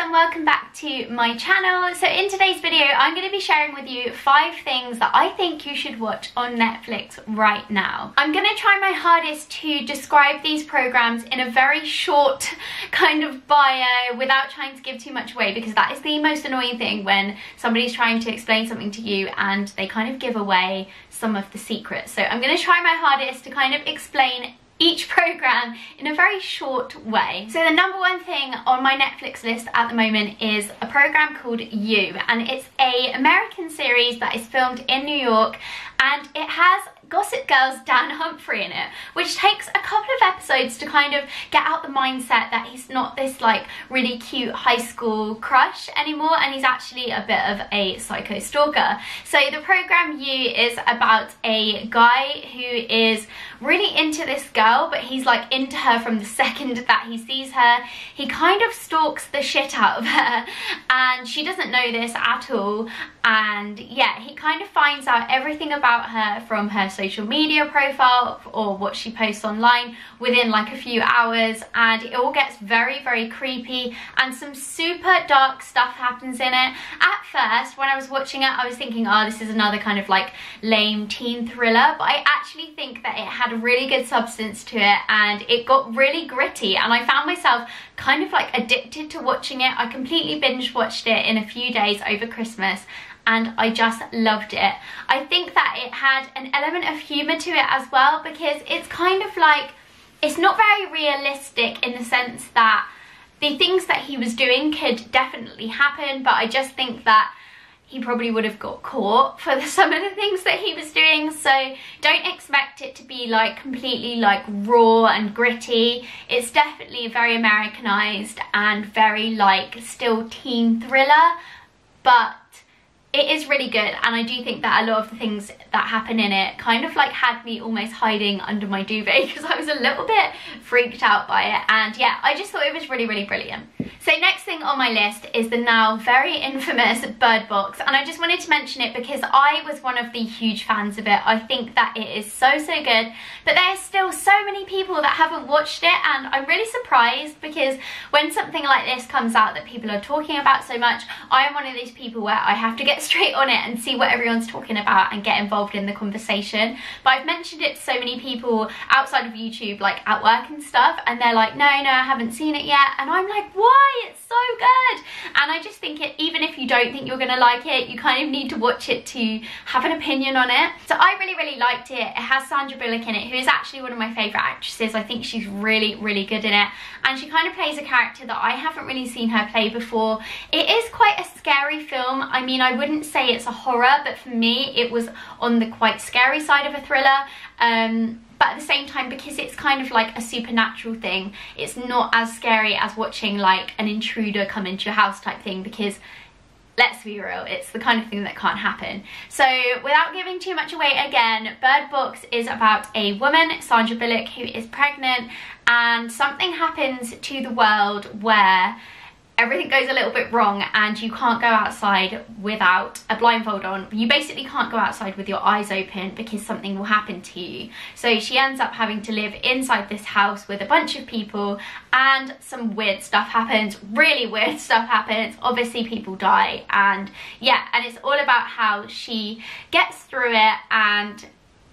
and welcome back to my channel. So in today's video I'm going to be sharing with you 5 things that I think you should watch on Netflix right now. I'm going to try my hardest to describe these programs in a very short kind of bio without trying to give too much away, because that is the most annoying thing when somebody's trying to explain something to you and they kind of give away some of the secrets. So I'm going to try my hardest to kind of explain each program in a very short way. So the number one thing on my Netflix list at the moment is a program called You, and it's an American series that is filmed in New York, and it has Gossip Girl's Dan Humphrey in it, which takes a couple of episodes to kind of get out the mindset that he's not this like really cute high school crush anymore, and he's actually a bit of a psycho stalker. So the program You is about a guy who is really into this girl, but he's like into her from the second that he sees her. He kind of stalks the shit out of her and she doesn't know this at all, and yeah, he kind of finds out everything about her from her social media profile or what she posts online within like a few hours, and it all gets very, very creepy and some super dark stuff happens in it. At first when I was watching it I was thinking, oh, this is another kind of like lame teen thriller, but I actually think that it had a really good substance to it and it got really gritty, and I found myself kind of like addicted to watching it. I completely binge watched it in a few days over Christmas and I just loved it. I think that it had an element of humour to it as well, because it's kind of like, it's not very realistic in the sense that the things that he was doing could definitely happen, but I just think that he probably would have got caught for some of the things that he was doing. So don't expect it to be like completely like raw and gritty. It's definitely very Americanized and very like still teen thriller, but it is really good, and I do think that a lot of the things that happen in it kind of like had me almost hiding under my duvet because I was a little bit freaked out by it, and yeah, I just thought it was really, really brilliant. So next thing on my list is the now very infamous Bird Box, and I just wanted to mention it because I was one of the huge fans of it. I think that it is so, so good, but there's still so many people that haven't watched it, and I'm really surprised because when something like this comes out that people are talking about so much, I am one of these people where I have to get straight on it and see what everyone's talking about and get involved in the conversation. But I've mentioned it to so many people outside of YouTube, like at work and stuff, and they're like, no, I haven't seen it yet, and I'm like, why? It's so good. And I just think it, even if you don't think you're gonna like it, you kind of need to watch it to have an opinion on it. So I really, really liked it. It has Sandra Bullock in it, who is actually one of my favourite actresses. I think she's really, really good in it, and she kind of plays a character that I haven't really seen her play before. It is quite a scary film. I mean, I wouldn't say it's a horror, but for me it was on the quite scary side of a thriller, but at the same time, because it's kind of like a supernatural thing, it's not as scary as watching like an intruder come into your house type thing, because let's be real, it's the kind of thing that can't happen. So without giving too much away again, Bird Box is about a woman, Sandra Bullock, who is pregnant, and something happens to the world where everything goes a little bit wrong and you can't go outside without a blindfold on. You basically can't go outside with your eyes open because something will happen to you. So she ends up having to live inside this house with a bunch of people, and some weird stuff happens, really weird stuff happens. Obviously people die, and yeah, and it's all about how she gets through it, and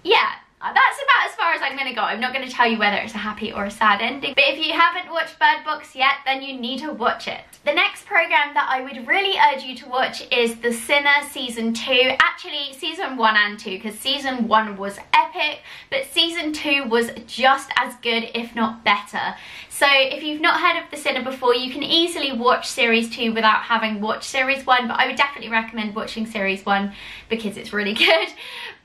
yeah, that's about as far as I'm going to go. I'm not going to tell you whether it's a happy or a sad ending, but if you haven't watched Bird Box yet, then you need to watch it. The next program that I would really urge you to watch is The Sinner Season 2. Actually, Season 1 and 2, because Season 1 was epic, but Season 2 was just as good, if not better. So if you've not heard of The Sinner before, you can easily watch Series 2 without having watched Series 1, but I would definitely recommend watching Series 1 because it's really good.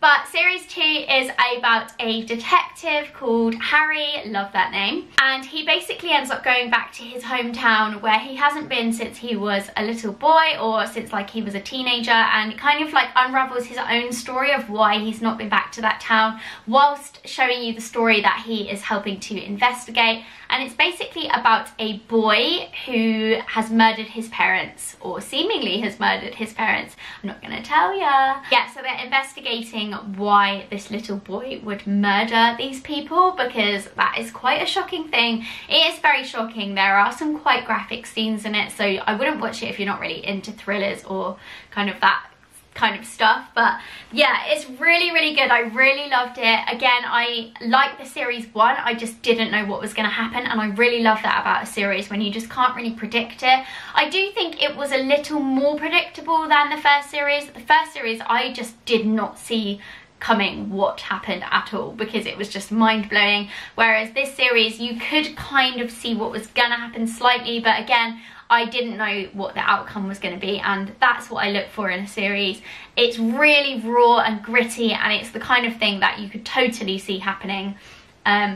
But Series 2 is about a detective called Harry, love that name, and he basically ends up going back to his hometown where he hasn't been since he was a little boy, or since like he was a teenager, and kind of like unravels his own story of why he's not been back to that town, whilst showing you the story that he is helping to investigate. and it's basically about a boy who has murdered his parents, or seemingly has murdered his parents. I'm not gonna tell ya. Yeah, so they're investigating why this little boy would murder these people, because that is quite a shocking thing. It is very shocking. There are some quite graphic scenes in it, so I wouldn't watch it if you're not really into thrillers or kind of that kind of stuff. But yeah, it's really, really good. I really loved it. Again, I like the series 1. I just didn't know what was going to happen, and I really love that about a series, when you just can't really predict it. I do think it was a little more predictable than the first series. The first series, I just did not see coming what happened at all, because it was just mind-blowing, whereas this series you could kind of see what was gonna happen slightly, but again, I didn't know what the outcome was going to be, and that's what I look for in a series. It's really raw and gritty, and it's the kind of thing that you could totally see happening.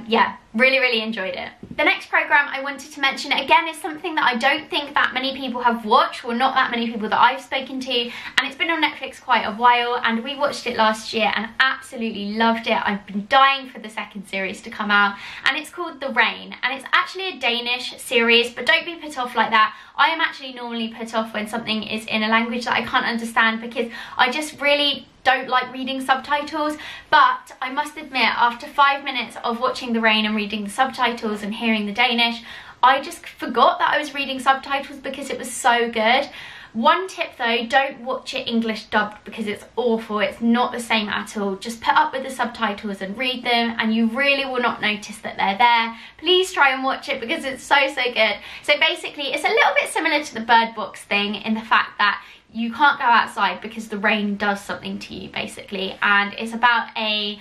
Yeah, really, really enjoyed it. The next program I wanted to mention, again, is something that I don't think that many people have watched, or not that many people that I've spoken to, and it's been on Netflix quite a while, and we watched it last year and absolutely loved it. I've been dying for the second series to come out, and it's called The Rain, and it's actually a Danish series, but don't be put off like that. I am actually normally put off when something is in a language that I can't understand, because I just really don't like reading subtitles. But I must admit, after 5 minutes of watching The Rain and reading the subtitles and hearing the Danish, I just forgot that I was reading subtitles because it was so good. One tip though, don't watch it English dubbed, because it's awful. It's not the same at all. Just put up with the subtitles and read them, and you really will not notice that they're there. Please try and watch it, because it's so, so good. So basically, it's a little bit similar to the Bird Box thing, in the fact that you can't go outside because the rain does something to you, basically. And it's about a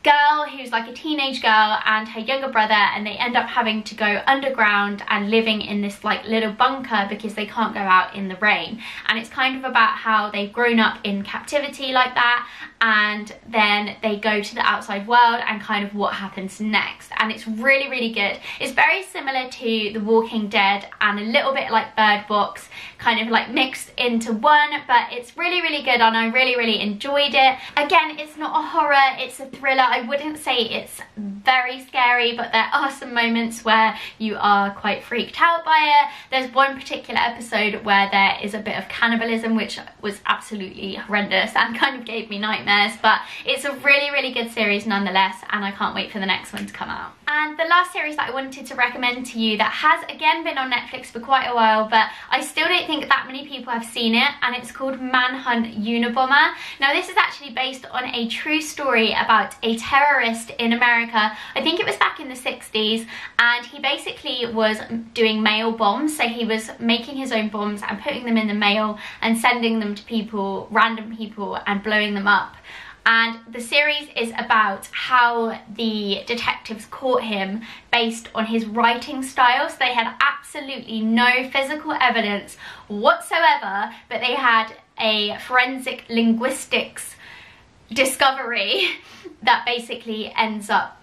girl who's like a teenage girl and her younger brother, and they end up having to go underground and living in this like little bunker because they can't go out in the rain. And it's kind of about how they've grown up in captivity like that, and then they go to the outside world and kind of what happens next. And it's really, really good. It's very similar to The Walking Dead and a little bit like Bird Box, kind of like mixed into one, but it's really, really good, and I really, really enjoyed it. Again, it's not a horror, it's a thriller. I wouldn't say it's very scary, but there are some moments where you are quite freaked out by it. There's one particular episode where there is a bit of cannibalism, which was absolutely horrendous and kind of gave me nightmares, but it's a really, really good series nonetheless, and I can't wait for the next one to come out. And the last series that I wanted to recommend to you, that has again been on Netflix for quite a while, but I still don't think that many people have seen it, and it's called Manhunt Unabomber. Now this is actually based on a true story about a terrorist in America. I think it was back in the 60s, and he basically was doing mail bombs. So he was making his own bombs and putting them in the mail and sending them to people, random people, and blowing them up. And the series is about how the detectives caught him based on his writing style. So they had absolutely no physical evidence whatsoever, but they had a forensic linguistics discovery that basically ends up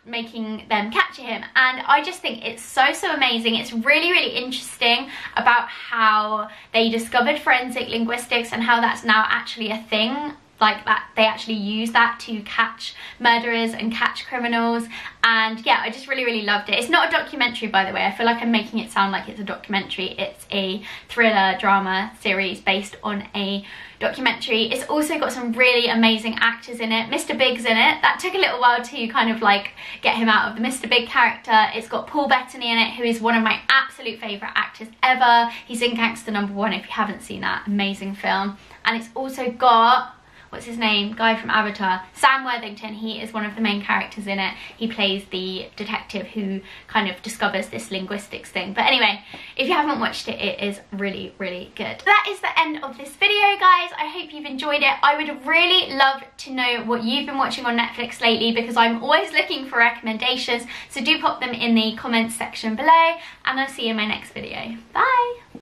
making them capture him. And I just think it's so, so amazing. It's really, really interesting about how they discovered forensic linguistics and how that's now actually a thing. Like that they actually use that to catch murderers and catch criminals. And yeah, I just really, really loved it. It's not a documentary, by the way. I feel like I'm making it sound like it's a documentary. It's a thriller drama series based on a documentary. It's also got some really amazing actors in it. Mr. Big's in it. That took a little while to kind of like get him out of the Mr. Big character. It's got Paul Bettany in it, who is one of my absolute favourite actors ever. He's in Gangster #1 if you haven't seen that amazing film. And it's also got, what's his name, guy from Avatar, Sam Worthington. He is one of the main characters in it. He plays the detective who kind of discovers this linguistics thing. But anyway, if you haven't watched it, it is really, really good. That is the end of this video, guys. I hope you've enjoyed it. I would really love to know what you've been watching on Netflix lately, because I'm always looking for recommendations. So do pop them in the comments section below, and I'll see you in my next video. Bye!